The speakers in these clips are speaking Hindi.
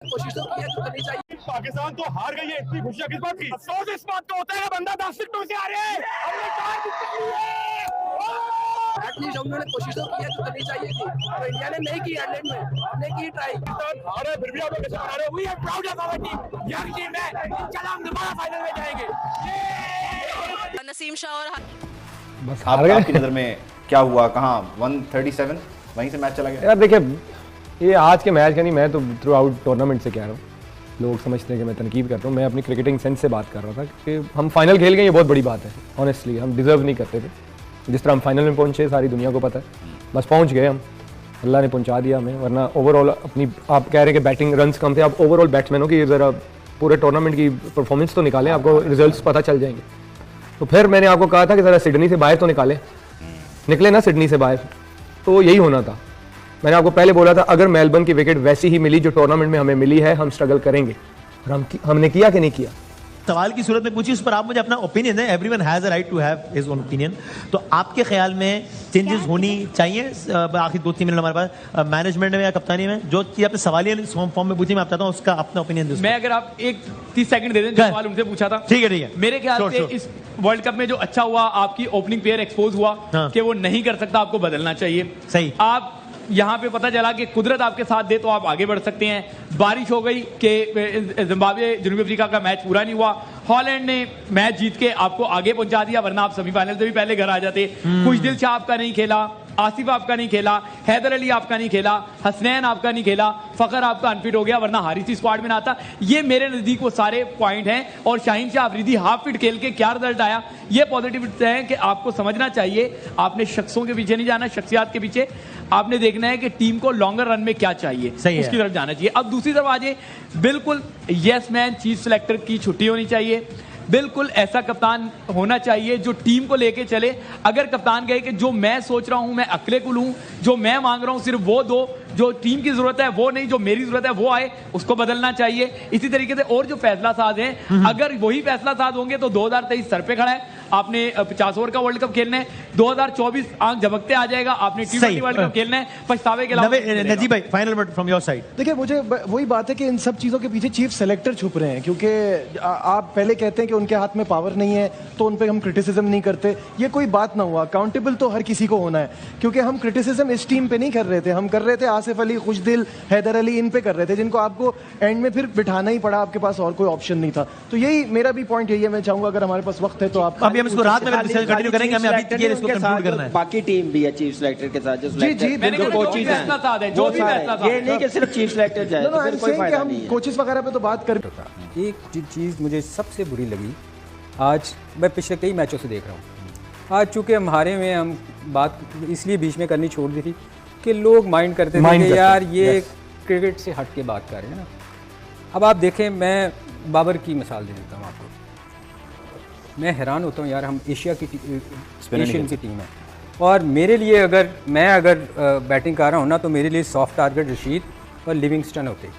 कोशिश तो की है तो करनी चाहिए। पाकिस्तान तो हार गई है, इतनी खुशियां किस बात की? अफसोस इस बात का होता है बंदा 10 विकेटों से आ रहे हैं। एटलीस्ट उन्होंने कोशिश तो की है तो करनी चाहिए थी, तो इंडिया ने नहीं की। इंग्लैंड में हमने की ट्राई। हार है फिर भी आप लोग कैसे बना रहे हो? We are proud of our team. Young team है, इंशाल्लाह हम दोबारा फाइनल में जाएंगे। नसीम शाह और बस आपकी नज़र में क्या हुआ? कहाँ 137 वहीं से मैच चला गया? यार देखिए, ये आज के मैच का नहीं, मैं तो थ्रू आउट टूर्नामेंट से कह रहा हूँ। लोग समझते हैं कि मैं तनकीद करता हूँ, मैं अपनी क्रिकेटिंग सेंस से बात कर रहा था कि हम फाइनल खेल गए, ये बहुत बड़ी बात है। ऑनेस्टली हम डिज़र्व नहीं करते थे। जिस तरह हम फाइनल में पहुँचे सारी दुनिया को पता है, बस पहुँच गए हम, अल्लाह ने पहुँचा दिया हमें। वरना ओवरऑल अपनी, आप कह रहे हैं कि बैटिंग रन्स कम थे, आप ओवरऑल बैट्समैनों की ज़रा पूरे टूर्नामेंट की परफॉर्मेंस तो निकालें, आपको रिजल्ट्स पता चल जाएंगे। तो फिर मैंने आपको कहा था कि ज़रा सिडनी से बाहर तो निकले ना सिडनी से बाहर, तो यही होना था। मैंने आपको पहले बोला था, अगर मेलबर्न की विकेट वैसी ही मिली जो टूर्नामेंट में हमें मिली है, हम स्ट्रगल करेंगे। और हमने किया कि नहीं किया? सवाल की सूरत में पूछी, उस पर आप मुझे अपना ओपिनियन है। Everyone has a right to have his own opinion. तो आपके ख्याल में चेंजेस होनी चाहिए? आखिर 2-3 मिनट हमारे पास मैनेजमेंट में या कप्तानी में, जो चीज आपने सवालिया फॉर्म में पूछी, मैं आप चाहता हूँ उसका अपना ओपिनियन दें। मैं अगर आप एक 30 सेकंड दे दें, जो सवाल उनसे पूछा था। ठीक है। मेरे ख्याल से इस वर्ल्ड कप में जो अच्छा हुआ, आपकी ओपनिंग प्लेयर एक्सपोज हुआ कि वो नहीं कर सकता, आपको बदलना चाहिए। सही। आप यहाँ पे पता चला कि कुदरत आपके साथ दे तो आप आगे बढ़ सकते हैं। बारिश हो गई कि जिम्बाब्वे जनूबी अफ्रीका का मैच पूरा नहीं हुआ। हॉलैंड ने मैच जीत के आपको आगे पहुंचा दिया, वरना आप सेमीफाइनल से भी पहले घर आ जाते। कुछ दिल शाह आपका नहीं खेला, आसिफ आपका नहीं खेला, हैदर अली आपका नहीं खेला, हसनैन आपका नहीं खेला, फखर आपका अनफिट हो गया, वरना हारिसी स्क्वाड में ना आता। ये मेरे नजदीक वो सारे पॉइंट हैं। और शाहीन शाह अफरीदी हाफ फिट खेल के क्या रिजल्ट आया, ये पॉजिटिव है कि आपको समझना चाहिए। आपने शख्सों के पीछे नहीं जाना, शख्सियात के पीछे। आपने देखना है कि टीम को लॉन्गर रन में क्या चाहिए, उसकी तरफ जाना चाहिए। अब दूसरी तरफ आ जाए, बिल्कुल यस मैन चीफ सेलेक्टर की छुट्टी होनी चाहिए। बिल्कुल ऐसा कप्तान होना चाहिए जो टीम को लेके चले। अगर कप्तान कहे कि जो मैं सोच रहा हूं मैं अकेले कुल हूं, जो मैं मांग रहा हूं सिर्फ वो दो, जो टीम की जरूरत है वो नहीं, जो मेरी जरूरत है वो आए, उसको बदलना चाहिए। इसी तरीके से और जो फैसला साज हैं, अगर वही फैसला साज होंगे तो 2023 सर पे खड़ा है। आपने 50 ओवर का वर्ल्ड कप खेलना है, 2024 आंख झपकते आ जाएगा। आपने T20 वर्ल्ड कप खेलना है, पछतावे के अलावा। नजीब भाई, final word from your side. देखिए, मुझे वही बात है कि इन सब चीज़ों के पीछे चीफ सेलेक्टर छुप रहे हैं, क्योंकि आप पहले कहते हैं कि उनके हाथ में पावर नहीं है तो उन पर हम क्रिटिसिज्म नहीं करते। ये कोई बात ना हुआ। अकाउंटेबल तो हर किसी को होना है, क्योंकि हम क्रिटिसिज्म इस टीम पे नहीं कर रहे थे, हम कर रहे थे आसिफ अली, खुशदिल, हैदर अली, इन पे कर रहे थे, जिनको आपको एंड में फिर बिठाना ही पड़ा। आपके पास और कोई ऑप्शन नहीं था। तो यही मेरा भी पॉइंट यही है। मैं चाहूंगा अगर हमारे पास वक्त है तो आप अभी हम इसको रात में कंटिन्यू करेंगे। हमें अभी तक इसको कंक्लूड करना है। बाकी टीम भी है चीफ सेलेक्टर के साथ, जो जी जो कोचेस हैं, जो भी फैसला था, ये नहीं कि सिर्फ चीफ सेलेक्टर जाए तो फिर कोई फायदा नहीं है। कोचेस वगैरह पे तो बात कर। एक चीज़ मुझे सबसे बुरी लगी, आज मैं पिछले कई मैचों से देख रहा हूँ, आज चूँकि हमारे में हम बात इसलिए बीच में करनी छोड़ दी थी कि लोग माइंड करते थे कि यार ये क्रिकेट से हट के बात कर रहे हैं ना। अब आप देखें, मैं बाबर की मिसाल दे देता हूँ आपको। मैं हैरान होता हूँ यार, हम एशियन की टीम है, और मेरे लिए अगर बैटिंग कर रहा हूँ ना, तो मेरे लिए सॉफ्ट टारगेट रशीद और लिविंगस्टन होते,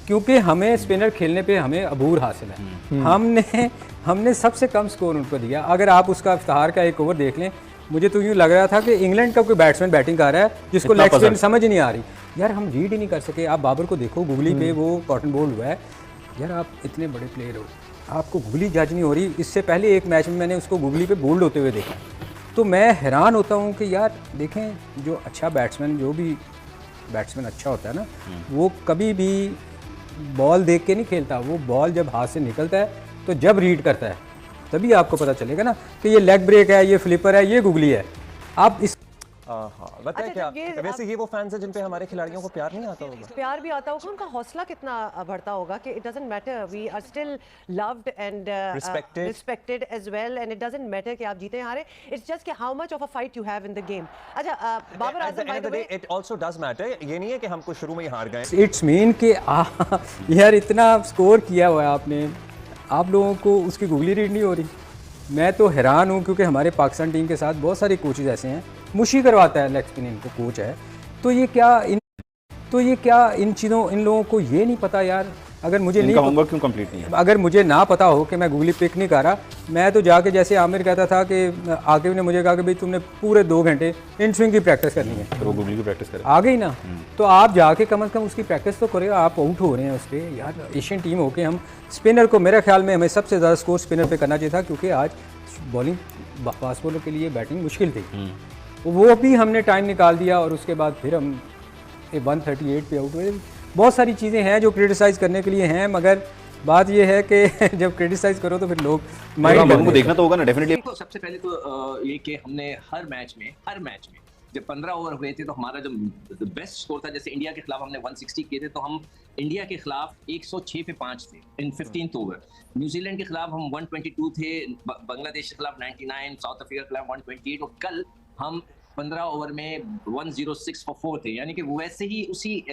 क्योंकि हमें स्पिनर खेलने पे हमें अबूर हासिल है। हमने सबसे कम स्कोर उनको दिया। अगर आप उसका इफ्तार का एक ओवर देख लें, मुझे तो यूँ लग रहा था कि इंग्लैंड का कोई बैट्समैन बैटिंग कर रहा है जिसको लेग स्पिन समझ ही नहीं आ रही। यार हम रीड ही नहीं कर सके। आप बाबर को देखो, गुगली पे वो कॉटन बोल्ड हुआ है। यार आप इतने बड़े प्लेयर हो, आपको गुगली जज नहीं हो रही। इससे पहले एक मैच में मैंने उसको गुगली पे बोल्ड होते हुए देखा। तो मैं हैरान होता हूँ कि यार देखें, जो अच्छा बैट्समैन, जो भी बैट्समैन अच्छा होता है ना, वो कभी भी बॉल देख के नहीं खेलता। वो बॉल जब हाथ से निकलता है तो जब रीड करता है तभी आपको पता चलेगा ना कि ये लेग ब्रेक है, ये फ्लिपर है, ये गुगली है। आप इस बताएं क्या वैसे ये वो फैंस हैं जिन पे हमारे खिलाड़ियों को प्यार नहीं आता होगा? प्यार भी आता होगा, उनका हौसला कितना बढ़ता होगा कि it doesn't matter, we are still loved and respected as well, and it doesn't matter कि आप जीते हारे, इट्स जस्ट कि how much of a fight you have in the game. अच्छा, Babar Azam, by the way it also does matter. ये नहीं है कि हमको शुरू में ही हार गए। इट्स मीन कि यार इतना स्कोर किया हुआ है आपने, आप लोगों को उसकी गुगली रीड नहीं हो रही। मैं तो हैरान हूँ, क्योंकि हमारे पाकिस्तान टीम के साथ बहुत सारे कोचेज ऐसे हैं, मुशी करवाता है लेग स्पिन, इनको कोच है। तो ये क्या इन चीज़ों, इन लोगों को ये नहीं पता यार अगर मुझे इनका होमवर्क क्यों कंप्लीट नहीं है? अगर मुझे ना पता हो कि मैं गूगली पिक नहीं कर रहा, मैं तो जाके जैसे आमिर कहता था कि आकिब ने मुझे कहा कि भाई तुमने पूरे 2 घंटे इन स्विंग की प्रैक्टिस करनी है, तो वो गूगली की प्रैक्टिस करे आ गई ना, तो आप जाके कम से कम उसकी प्रैक्टिस तो करें। आप आउट हो रहे हैं उस पर यार, एशियन टीम होके हम स्पिनर को, मेरे ख्याल में हमें सबसे ज़्यादा स्कोर स्पिनर पे करना चाहिए था, क्योंकि आज बॉलिंग फास्ट बॉलर के लिए बैटिंग मुश्किल थी, वो भी हमने टाइम निकाल दिया और उसके बाद फिर हम 138 पे आउट हुए। बहुत सारी चीज़ें हैं जो क्रिटिसाइज़ करने के लिए हैं, मगर बात ये है कि जब क्रिटिसाइज़ करो तो फिर लोग लोगों को देखना तो होगा ना डेफिनेटली। तो सबसे पहले तो ये कि हमने हर मैच में जब 15 ओवर हुए थे तो हमारा जो बेस्ट स्कोर था, जैसे इंडिया के खिलाफ हमने 160 किए थे, तो हम इंडिया के खिलाफ 106 पे 5 थे इन 15th ओवर। न्यूजीलैंड के खिलाफ हम 122 थे, बांग्लादेश के खिलाफ 99, साउथ अफ्रीका के खिलाफ 128, और कल हम 15 ओवर में 106 for 4 थे। यानी कि वैसे ही उसी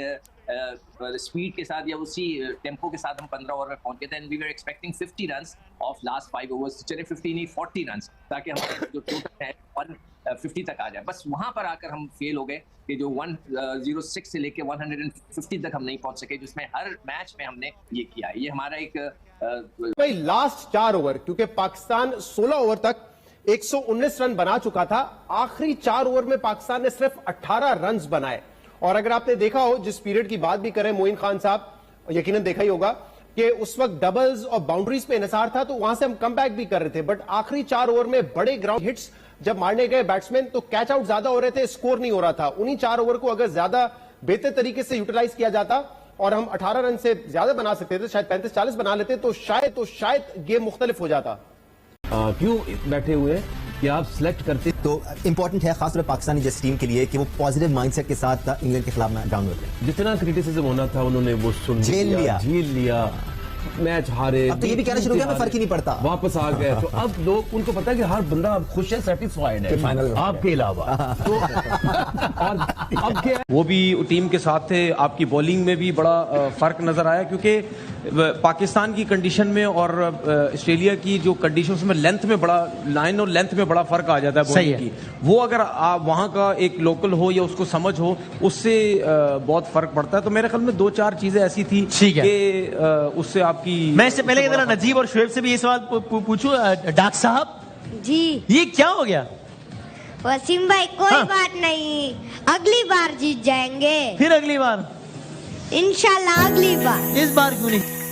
स्पीड के साथ या उसी टेम्पो के साथ हम 15 ओवर में पहुंच गए थे। And we were expecting 50 runs of last 5 overs, चले 50 नहीं 40 रन्स, ताकि हमारा जो टोटल है 150 तक आ जाए। बस वहां पर आकर हम फेल हो गए कि जो 106 से लेके 150 तक हम नहीं पहुंच सके, जिसमें हर मैच में हमने ये किया है। ये हमारा एक भाई लास्ट 4 ओवर, क्योंकि पाकिस्तान 16 ओवर तक 119 रन बना चुका था, आखिरी 4 ओवर में पाकिस्तान ने सिर्फ 18 रन बनाए। और अगर आपने देखा हो, जिस पीरियड की बात भी करें मोइन खान साहब, यकीनन देखा ही होगा कि उस वक्त डबल्स और बाउंड्रीज पे इन्हिसार था, तो वहां से हम कम बैक भी कर रहे थे। बट आखिरी 4 ओवर में बड़े ग्राउंड हिट्स जब मारने गए बैट्समैन, तो कैच आउट ज्यादा हो रहे थे, स्कोर नहीं हो रहा था। उन्हीं 4 ओवर को अगर ज्यादा बेहतर तरीके से यूटिलाइज किया जाता और हम 18 रन से ज्यादा बना सकते थे, शायद 35-40 बना लेते, तो शायद गेम मुख्तलिफ हो जाता। क्यों बैठे हुए कि आप सिलेक्ट करते, तो इंपॉर्टेंट है खासतौर पर पाकिस्तानी जैसी टीम के लिए कि वो पॉजिटिव माइंडसेट के साथ इंग्लैंड के खिलाफ ग्राउंड में जितना क्रिटिसिज्म होना था उन्होंने वो झेल लिया, मैच हारे। अब तो ये भी कहना शुरू किया मैं फर्क ही नहीं पड़ता, वापस आ गए। तो अब लोग, उनको पता है कि हर बंदा खुश है, सेटिस्फाइड है फाइनल आपके अलावा। तो और अब क्या, वो भी टीम के साथ थे। आपकी बॉलिंग में भी बड़ा फर्क नजर आया, क्योंकि पाकिस्तान की कंडीशन में और ऑस्ट्रेलिया की जो कंडीशंस में लेंथ में बड़ा लाइन और लेंथ में बड़ा फर्क आ जाता है बॉलिंग की। वो अगर आप वहां का एक लोकल हो या उसको समझ हो, उससे बहुत फर्क पड़ता है। तो मेरे ख्याल में 2-4 चीजें ऐसी थी कि उससे आपकी। मैं इससे पहले जरा नजीब और शुएब से भी ये सवाल पूछूं, डॉक्टर साहब जी ये क्या हो गया? वसीम भाई कोई बात नहीं, अगली बार जीत जाएंगे। फिर अगली बार इंशाल्लाह, अगली बार। इस बार क्यों नहीं?